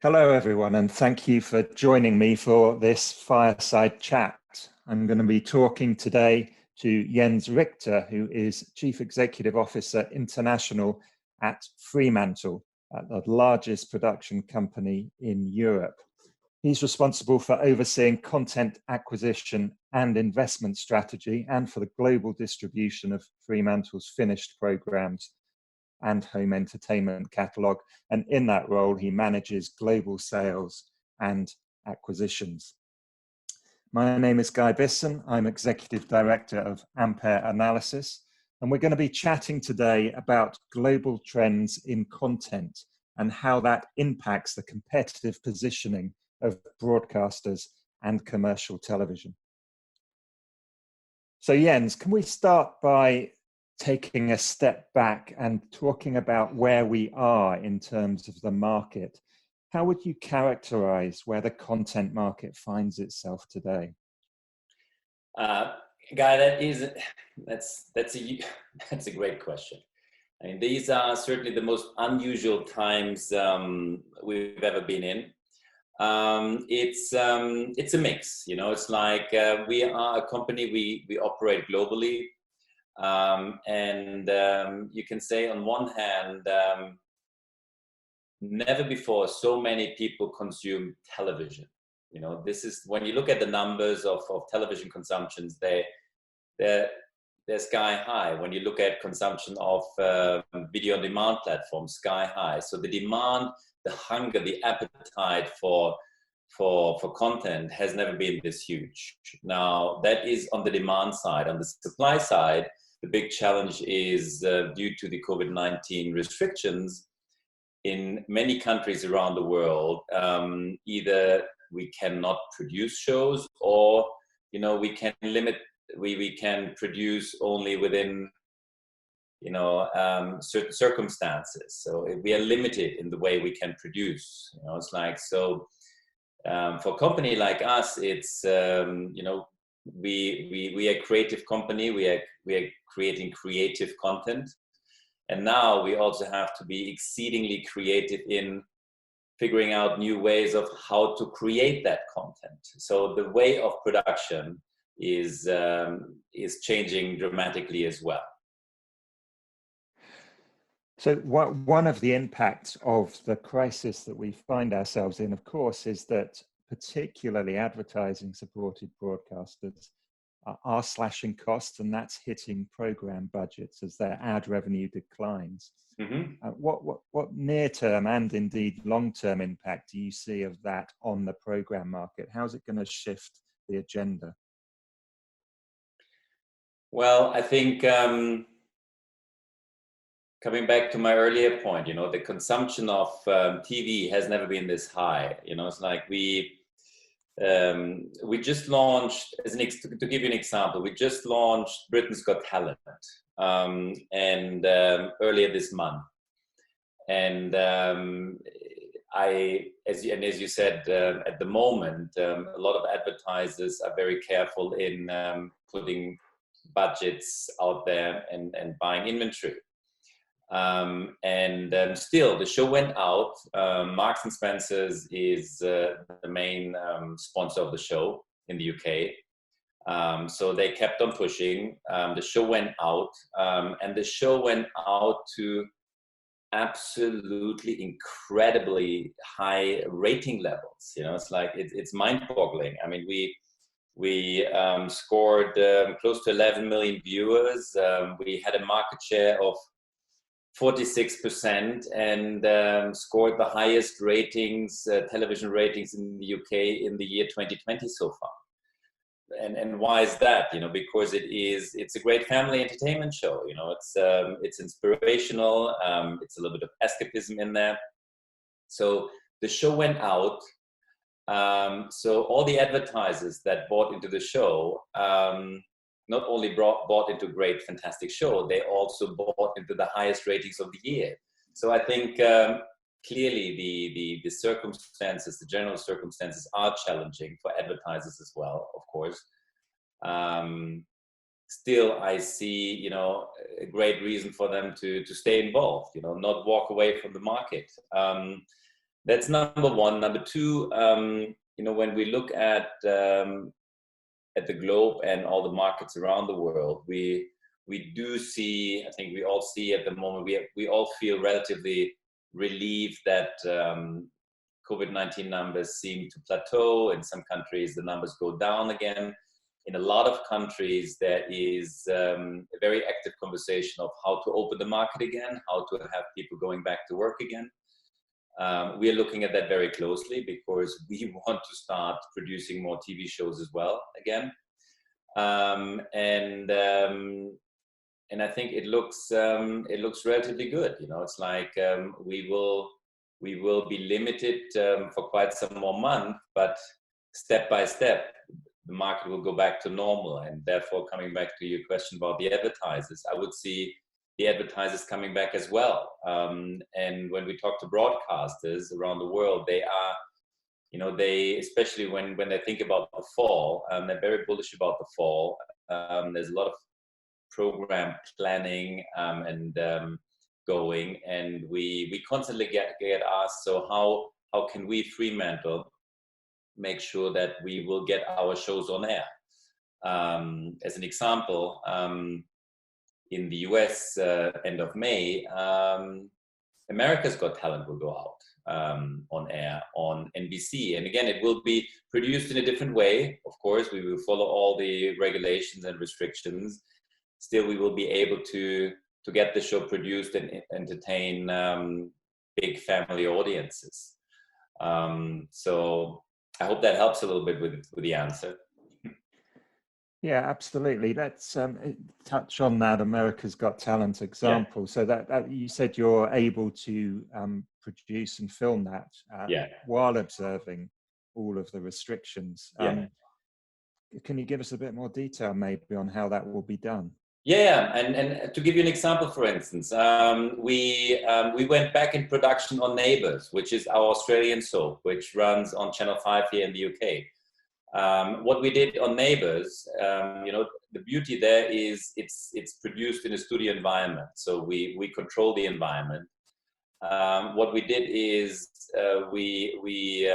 Hello, everyone, and thank you for joining me for this fireside chat. I'm going to be talking today to Jens Richter, who is Chief Executive Officer International at Fremantle, the largest production company in Europe. He's responsible for overseeing content acquisition and investment strategy and for the global distribution of Fremantle's finished programs and home entertainment catalogue. And in that role, he manages global sales and acquisitions. My name is Guy Bisson. I'm Executive Director of Ampere Analysis. And we're going to be chatting today about global trends in content and how that impacts the competitive positioning of broadcasters and commercial television. So Jens, can we start by taking a step back and talking about where we are in terms of the market? How would you characterize where the content market finds itself today? Guy, that's a great question. I mean, these are certainly the most unusual times we've ever been in. It's a mix, you know. It's like we are a company, we operate globally. You can say on one hand, never before so many people consume television. You know, this is when you look at the numbers of television consumptions, they're sky high. When you look at consumption of video on demand platforms, sky high. So the demand, the hunger, the appetite for content has never been this huge. Now that is on the demand side. On the supply side, the big challenge is due to the COVID-19 restrictions in many countries around the world. Either we cannot produce shows, or we can limit. We can produce only within certain circumstances. So we are limited in the way we can produce. It's like so. For a company like us, it's we are a creative company. We are creating creative content, and now we also have to be exceedingly creative in figuring out new ways of how to create that content. So the way of production is changing dramatically as well. So one of the impacts of the crisis that we find ourselves in, of course, is that particularly advertising-supported broadcasters are slashing costs, and that's hitting program budgets as their ad revenue declines. Mm-hmm. What near-term and indeed long-term impact do you see of that on the program market? How's it going to shift the agenda? Well, I think coming back to my earlier point, the consumption of TV has never been this high. It's like we just launched, to give you an example, we just launched Britain's Got Talent earlier this month, and as you said, at the moment, a lot of advertisers are very careful in putting budgets out there and buying inventory. Still, the show went out. Marks and Spencer's is the main sponsor of the show in the UK. So they kept on pushing. The show went out, and the show went out to absolutely incredibly high rating levels. It's like it's mind-boggling. I mean, we scored close to 11 million viewers. We had a market share of 46% and scored the highest ratings, television ratings in the UK in the year 2020 so far. And why is that? Because it's a great family entertainment show. It's inspirational. It's a little bit of escapism in there. So the show went out. So all the advertisers that bought into the show not only bought into a great, fantastic show, they also bought into the highest ratings of the year. So I think clearly the circumstances, the general circumstances are challenging for advertisers as well, of course. Still, I see, a great reason for them to stay involved, not walk away from the market. That's number one. Number two, when we look at the globe and all the markets around the world, we do see, I think we all see at the moment, we all feel relatively relieved that COVID-19 numbers seem to plateau. In some countries, the numbers go down again. In a lot of countries, there is a very active conversation of how to open the market again, how to have people going back to work again. We are looking at that very closely because we want to start producing more TV shows as well again. And I think it looks relatively good. It's like we will be limited for quite some more months, but step by step, the market will go back to normal. And therefore, coming back to your question about the advertisers, I would see the advertisers coming back as well. And when we talk to broadcasters around the world, they are, they, especially when they think about the fall, they're very bullish about the fall. There's a lot of program planning and going, and we constantly get asked, so how can we, Fremantle, make sure that we will get our shows on air? As an example, in the US, end of May, America's Got Talent will go out on air on NBC. And again, it will be produced in a different way. Of course, we will follow all the regulations and restrictions. Still, we will be able to get the show produced and entertain big family audiences. So I hope that helps a little bit with the answer. Yeah, absolutely. Let's touch on that America's Got Talent example. Yeah. So that you said you're able to produce and film that while observing all of the restrictions. Can you give us a bit more detail maybe on how that will be done? Yeah, and to give you an example, for instance, we went back in production on Neighbours, which is our Australian soap, which runs on Channel 5 here in the UK. What we did on Neighbours, the beauty there is it's produced in a studio environment, so we control the environment. What we did is we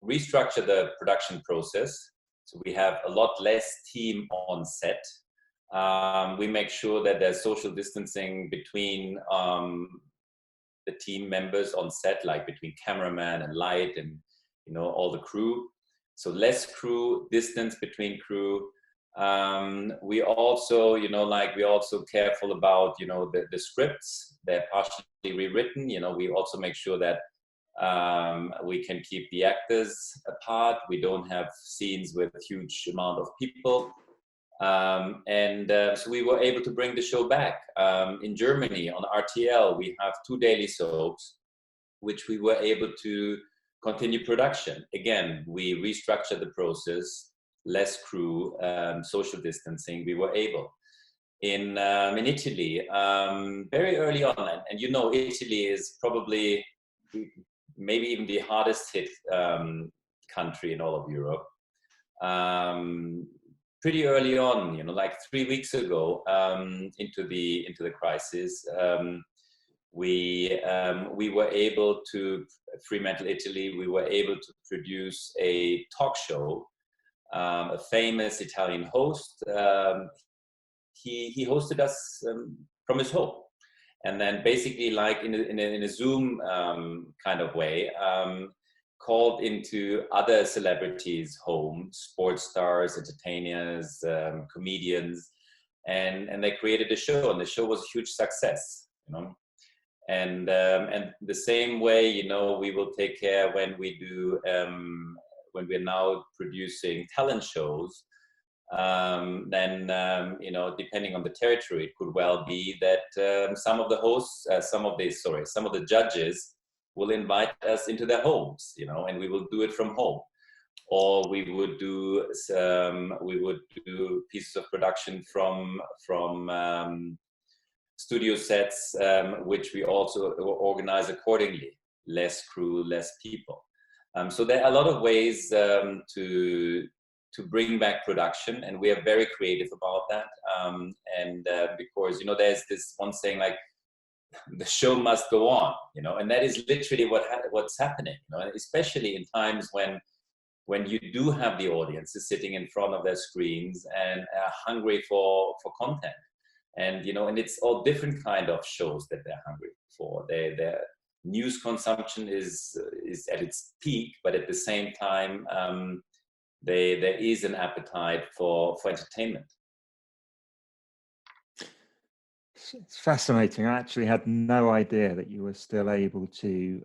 restructured the production process, so we have a lot less team on set. We make sure that there's social distancing between the team members on set, like between cameraman and light and all the crew. So less crew, distance between crew. We also, we're also careful about the scripts. They're partially rewritten. We also make sure that we can keep the actors apart. We don't have scenes with a huge amount of people. So we were able to bring the show back. In Germany, on RTL, we have 2 daily soaps, which we were able to continue production. Again, we restructured the process, less crew, social distancing, we were able. In Italy, very early on, and Italy is probably maybe even the hardest hit country in all of Europe. Pretty early on, like 3 weeks ago, into the crisis, we were able to, Fremantle Italy, we were able to produce a talk show. A famous Italian host, he hosted us from his home, and then basically, like in a Zoom kind of way, called into other celebrities' homes, sports stars, entertainers, comedians, and they created a show, and the show was a huge success, And the same way, we will take care when we do when we're now producing talent shows. Then depending on the territory, it could well be that some of the hosts, some of the judges will invite us into their homes, and we will do it from home, or we would do pieces of production from studio sets, which we also organize accordingly. Less crew, less people. So there are a lot of ways to bring back production, and we are very creative about that. Because there's this one saying like, the show must go on, and that is literally what's happening, especially in times when you do have the audiences sitting in front of their screens and are hungry for content. And, and it's all different kind of shows that they're hungry for. Their news consumption is at its peak, but at the same time, there is an appetite for entertainment. It's fascinating. I actually had no idea that you were still able to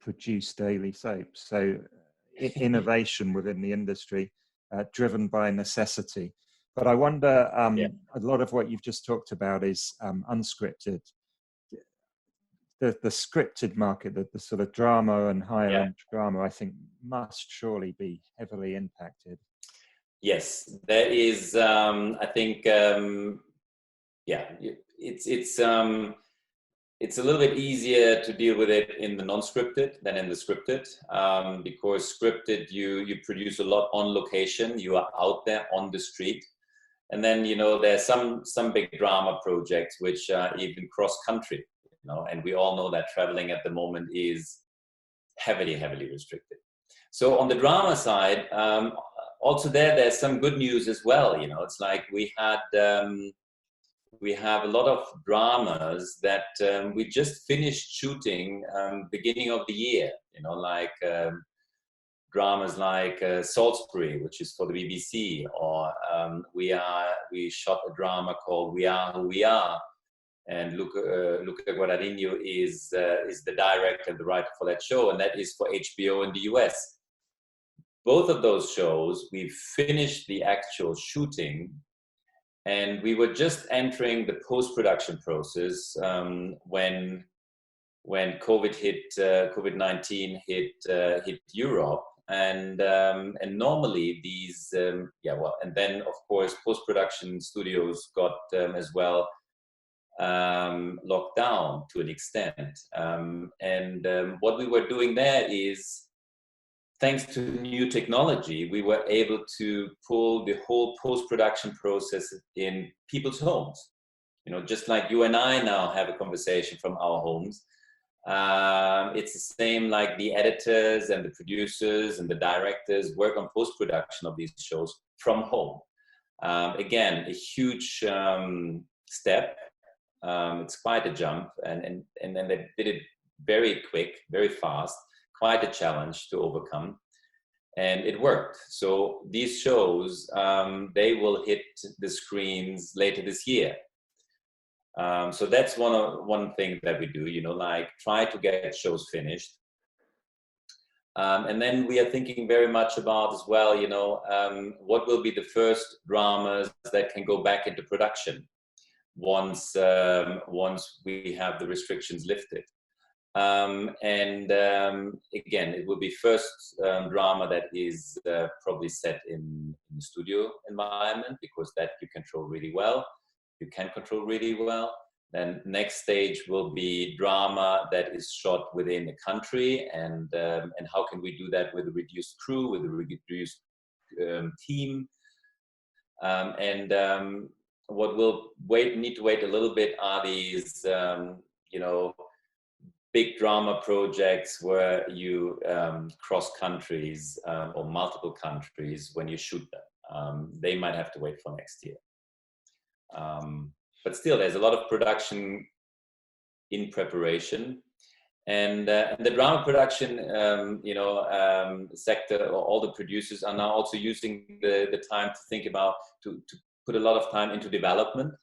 produce daily soaps. So innovation within the industry, driven by necessity. But I wonder, a lot of what you've just talked about is unscripted. The scripted market, the sort of drama and higher end drama, I think must surely be heavily impacted. Yes, there is. I think, it's a little bit easier to deal with it in the non-scripted than in the scripted, because scripted, you produce a lot on location. You are out there on the street. And then, there's some big drama projects which are even cross-country, and we all know that traveling at the moment is heavily restricted. So on the drama side, also there's some good news as well. It's like we have a lot of dramas that we just finished shooting beginning of the year, like dramas like Salisbury, which is for the BBC, or we shot a drama called We Are Who We Are, and Luca Guadagnino is the director and the writer for that show, and that is for HBO in the US. Both of those shows, we finished the actual shooting, and we were just entering the post-production process when COVID-19 hit Europe. And normally these, and then of course post-production studios got as well locked down to an extent. What we were doing there is, thanks to new technology, we were able to pull the whole post-production process in people's homes. Just like you and I now have a conversation from our homes. It's the same, like the editors and the producers and the directors work on post-production of these shows from home. Again, a huge step. It's quite a jump, and then they did it very quick, very fast, quite a challenge to overcome, and it worked. So these shows, they will hit the screens later this year. So that's one thing that we do, like try to get shows finished. And then we are thinking very much about as well, what will be the first dramas that can go back into production once we have the restrictions lifted. Again, it will be first drama that is probably set in the studio environment, because that you control really well. You can control really well. Then next stage will be drama that is shot within a country, and how can we do that with a reduced crew, with a reduced team. What we'll need to wait a little bit are these, big drama projects where you cross countries or multiple countries when you shoot them. They might have to wait for next year. But still, there's a lot of production in preparation, and the drama production, sector, or all the producers are now also using the time to think about to put a lot of time into development,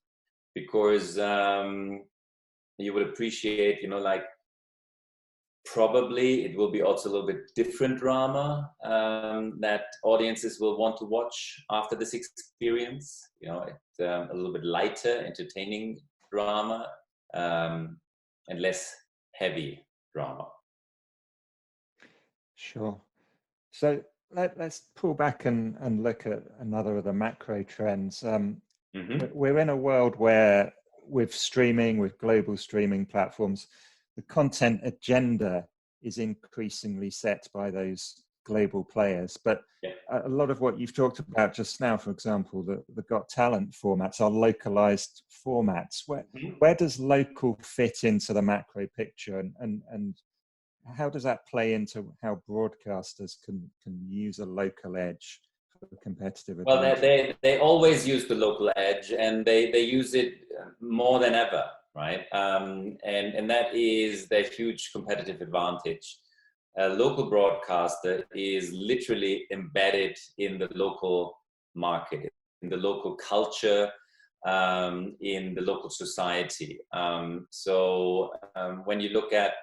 because you would appreciate, like probably it will be also a little bit different drama that audiences will want to watch after this experience. A little bit lighter, entertaining drama, and less heavy drama. Sure. So let's pull back and look at another of the macro trends. We're in a world where with global streaming platforms, the content agenda is increasingly set by those global players. But yeah. a lot of what you've talked about just now, for example, the Got Talent formats are localized formats. Where does local fit into the macro picture, and how does that play into how broadcasters can use a local edge for competitive advantage? Well, they always use the local edge, and they use it more than ever, right? And that is their huge competitive advantage. A local broadcaster is literally embedded in the local market, in the local culture, in the local society. So when you look at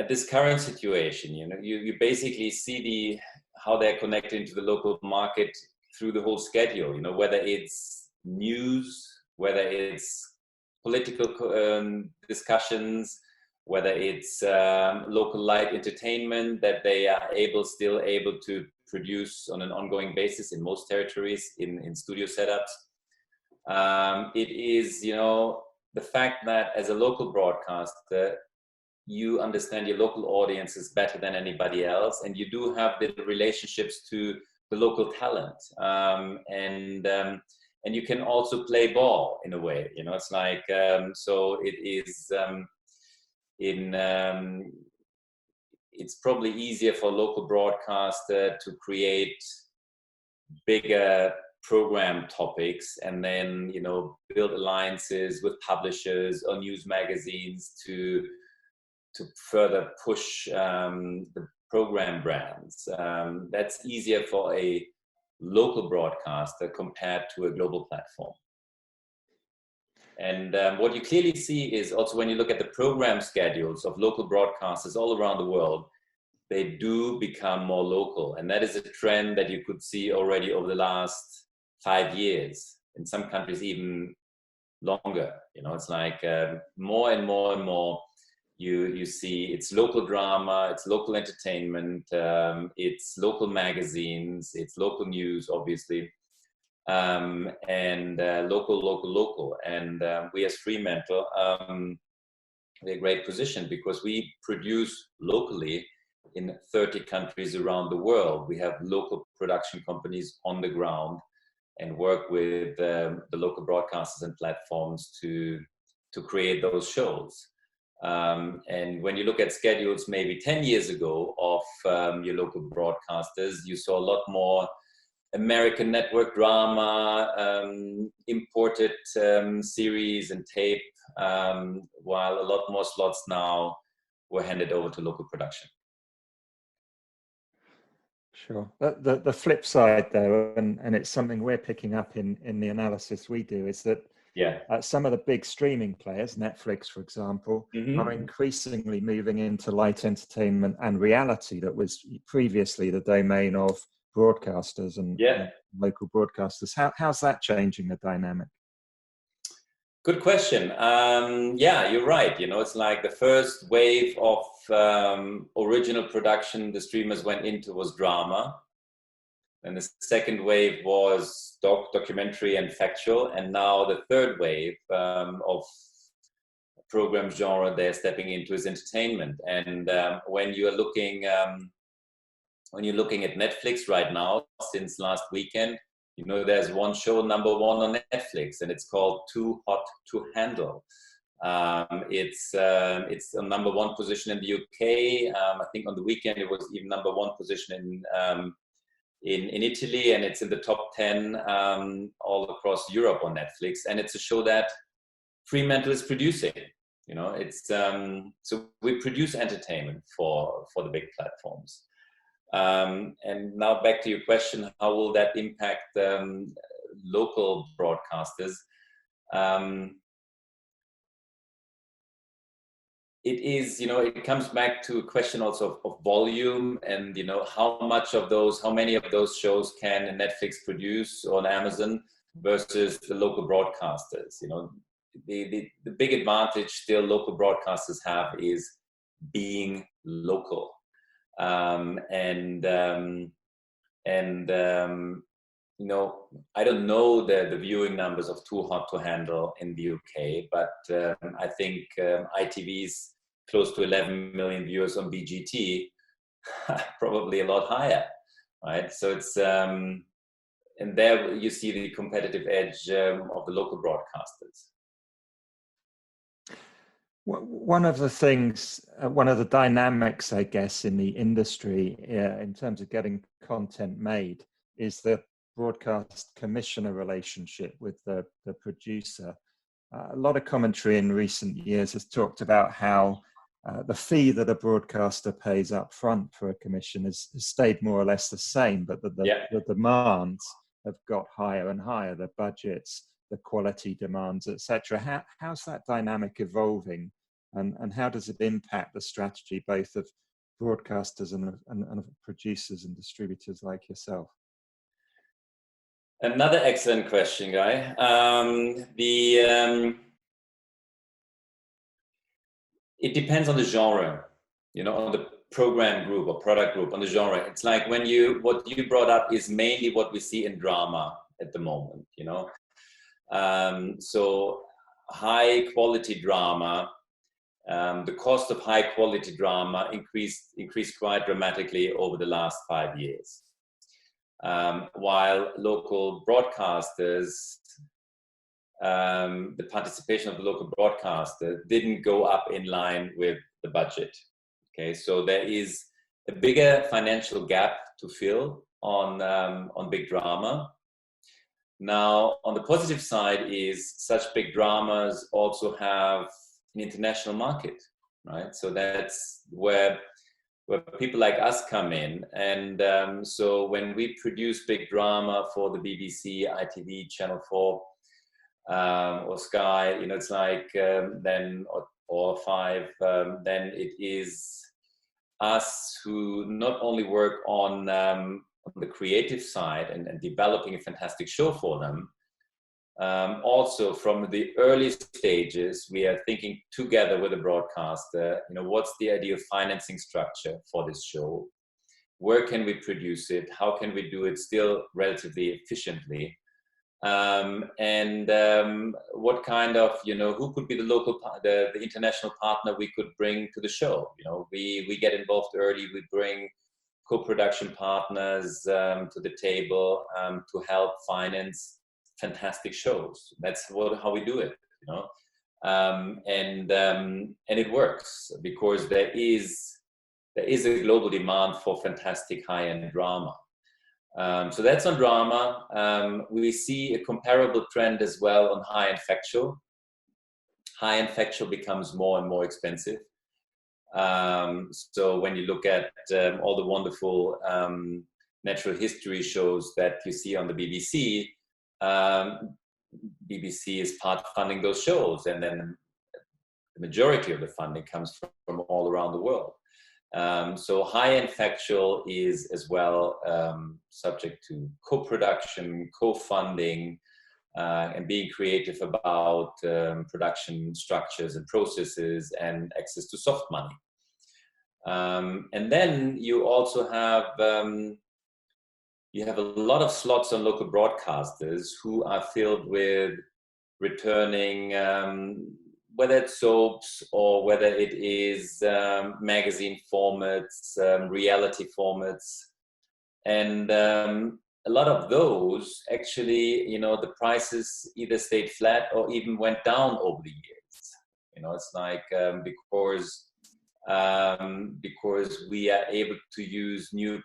this current situation, you basically see how they're connected to the local market through the whole schedule. Whether it's news, whether it's political discussions, whether it's local light entertainment that they are still able to produce on an ongoing basis in most territories in studio setups. It is, the fact that as a local broadcaster, you understand your local audiences better than anybody else, and you do have the relationships to the local talent, and you can also play ball in a way. It's like so it is it's probably easier for a local broadcaster to create bigger program topics and then build alliances with publishers or news magazines to further push the program brands. That's easier for a local broadcaster compared to a global platform. And what you clearly see is also when you look at the program schedules of local broadcasters all around the world, they do become more local. And that is a trend that you could see already over the last 5 years, in some countries even longer. It's like more and more and more you see it's local drama, it's local entertainment, it's local magazines, it's local news, obviously, and local. And we as Fremantle, we're in a great position because we produce locally in 30 countries around the world. We have local production companies on the ground and work with the local broadcasters and platforms to create those shows. And when you look at schedules maybe 10 years ago of your local broadcasters, you saw a lot more American network drama, imported series and tape, while a lot more slots now were handed over to local production. Sure. The flip side, though, and it's something we're picking up in the analysis we do, is that some of the big streaming players, Netflix, for example, are increasingly moving into light entertainment and reality that was previously the domain of broadcasters and local broadcasters. How's that changing the dynamic? Good question. You're right. It's like the first wave of original production the streamers went into was drama. And the second wave was documentary and factual. And now the third wave of program genre they're stepping into is entertainment. And when you're looking at Netflix right now, since last weekend, there's one show number one on Netflix, and it's called Too Hot to Handle. It's a number one position in the UK. I think on the weekend it was even number one position in Italy, and it's in the top 10 all across Europe on Netflix. And it's a show that Fremantle is producing. It's so we produce entertainment for the big platforms. And now back to your question, how will that impact local broadcasters? It is, it comes back to a question also of volume and, how many of those shows can Netflix produce on Amazon versus the local broadcasters. The big advantage still local broadcasters have is being local. I don't know the viewing numbers of Too Hot to Handle in the UK, but I think ITV's close to 11 million viewers on BGT probably a lot higher, right? So it's and there you see the competitive edge of the local broadcasters. One of the things, one of the dynamics, I guess, in the industry in terms of getting content made is the broadcast commissioner relationship with the producer. A lot of commentary in recent years has talked about how the fee that a broadcaster pays up front for a commission has stayed more or less the same, but the demands have got higher and higher, the budgets, the quality demands, etc. How's that dynamic evolving, and how does it impact the strategy both of broadcasters and of producers and distributors like yourself? Another excellent question, Guy. It depends on the genre, on the program group or product group, on the genre. It's like what you brought up is mainly what we see in drama at the moment, So high quality drama, the cost of high quality drama increased quite dramatically over the last 5 years. While local broadcasters, the participation of the local broadcaster didn't go up in line with the budget. Okay, so there is a bigger financial gap to fill on big drama. Now, on the positive side is such big dramas also have an international market, right? So that's where people like us come in. And so when we produce big drama for the BBC, ITV, Channel 4, or Sky, it's like then or 5, then it is us who not only work on the creative side and developing a fantastic show for them. Also, from the early stages, we are thinking together with the broadcaster, what's the ideal financing structure for this show? Where can we produce it? How can we do it still relatively efficiently? What kind of, who could be the international partner we could bring to the show? We get involved early. We bring co-production partners to the table to help finance fantastic shows. That's how we do it, and it works because there is a global demand for fantastic high-end drama. So that's on drama. We see a comparable trend as well on high-end factual. High-end factual becomes more and more expensive. So when you look at all the wonderful natural history shows that you see on the BBC, BBC is part funding those shows, and then the majority of the funding comes from all around the world. So high-end factual is as well subject to co-production, co-funding, and being creative about production structures and processes and access to soft money. And then you also have a lot of slots on local broadcasters who are filled with returning, whether it's soaps or whether it is magazine formats, reality formats. And a lot of those actually, the prices either stayed flat or even went down over the years. It's like because we are able to use new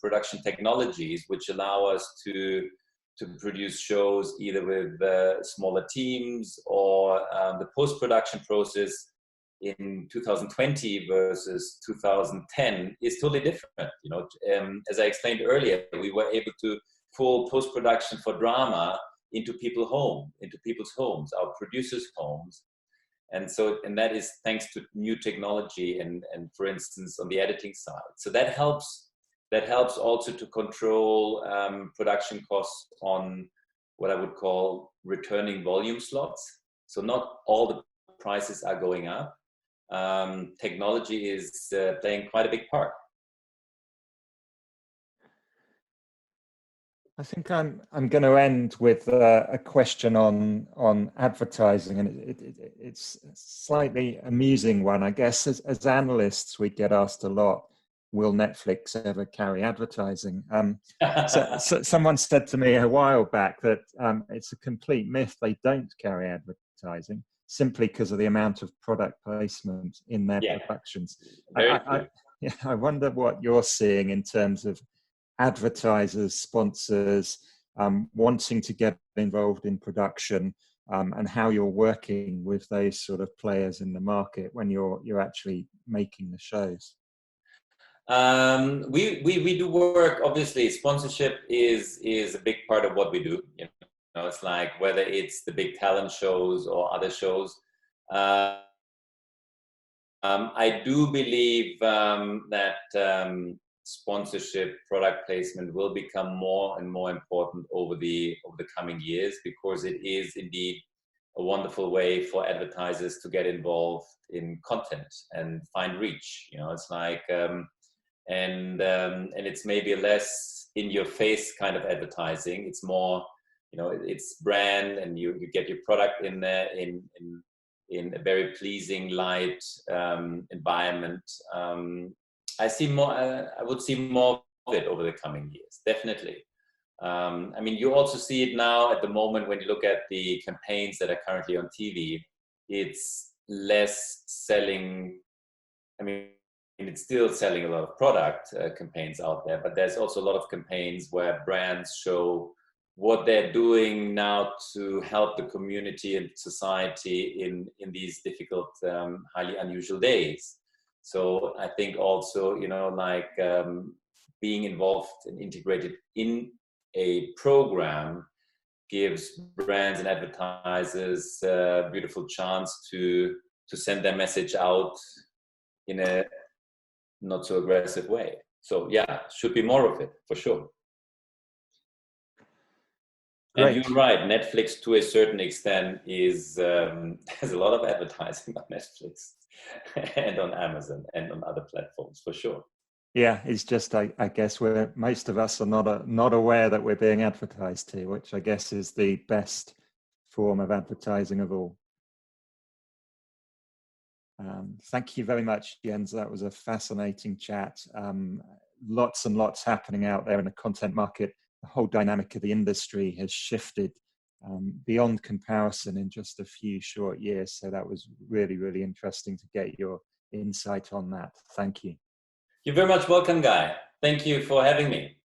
production technologies which allow us to produce shows either with smaller teams, or the post-production process in 2020 versus 2010 is totally different. As I explained earlier, we were able to pull post-production for drama into people's homes, our producers' homes. And that is thanks to new technology and for instance, on the editing side. So that helps also to control production costs on what I would call returning volume slots. So not all the prices are going up. Technology is playing quite a big part. I think I'm going to end with a question on advertising, and it's a slightly amusing one, I guess. As analysts, we get asked a lot, will Netflix ever carry advertising? So someone said to me a while back that it's a complete myth. They don't carry advertising simply because of the amount of product placement in their productions. I wonder what you're seeing in terms of advertisers, sponsors, wanting to get involved in production, and how you're working with those sort of players in the market when you're actually making the shows. We do work. Obviously, sponsorship is a big part of what we do. You know, it's like whether it's the big talent shows or other shows. I do believe that sponsorship, product placement will become more and more important over the coming years, because it is indeed a wonderful way for advertisers to get involved in content and find reach. You know, it's like and it's maybe a less in your face kind of advertising. It's more, you know, it's brand, and you get your product in there in a very pleasing light environment. I see more. I would see more of it over the coming years, definitely. I mean, you also see it now at the moment when you look at the campaigns that are currently on TV. It's less selling. I mean, it's still selling a lot of product campaigns out there, but there's also a lot of campaigns where brands show what they're doing now to help the community and society in these difficult, highly unusual days. So I think also, you know, like being involved and integrated in a program gives brands and advertisers a beautiful chance to send their message out in a not so aggressive way. So yeah, should be more of it for sure. And you're right, Netflix to a certain extent is has a lot of advertising on Netflix and on Amazon and on other platforms for sure. Yeah, it's just I guess most of us are not aware that we're being advertised to, which I guess is the best form of advertising of all. Thank you very much, Jens. That was a fascinating chat. Lots and lots happening out there in the content market. The whole dynamic of the industry has shifted beyond comparison in just a few short years. So that was really, really interesting to get your insight on that. Thank you. You're very much welcome, Guy. Thank you for having me.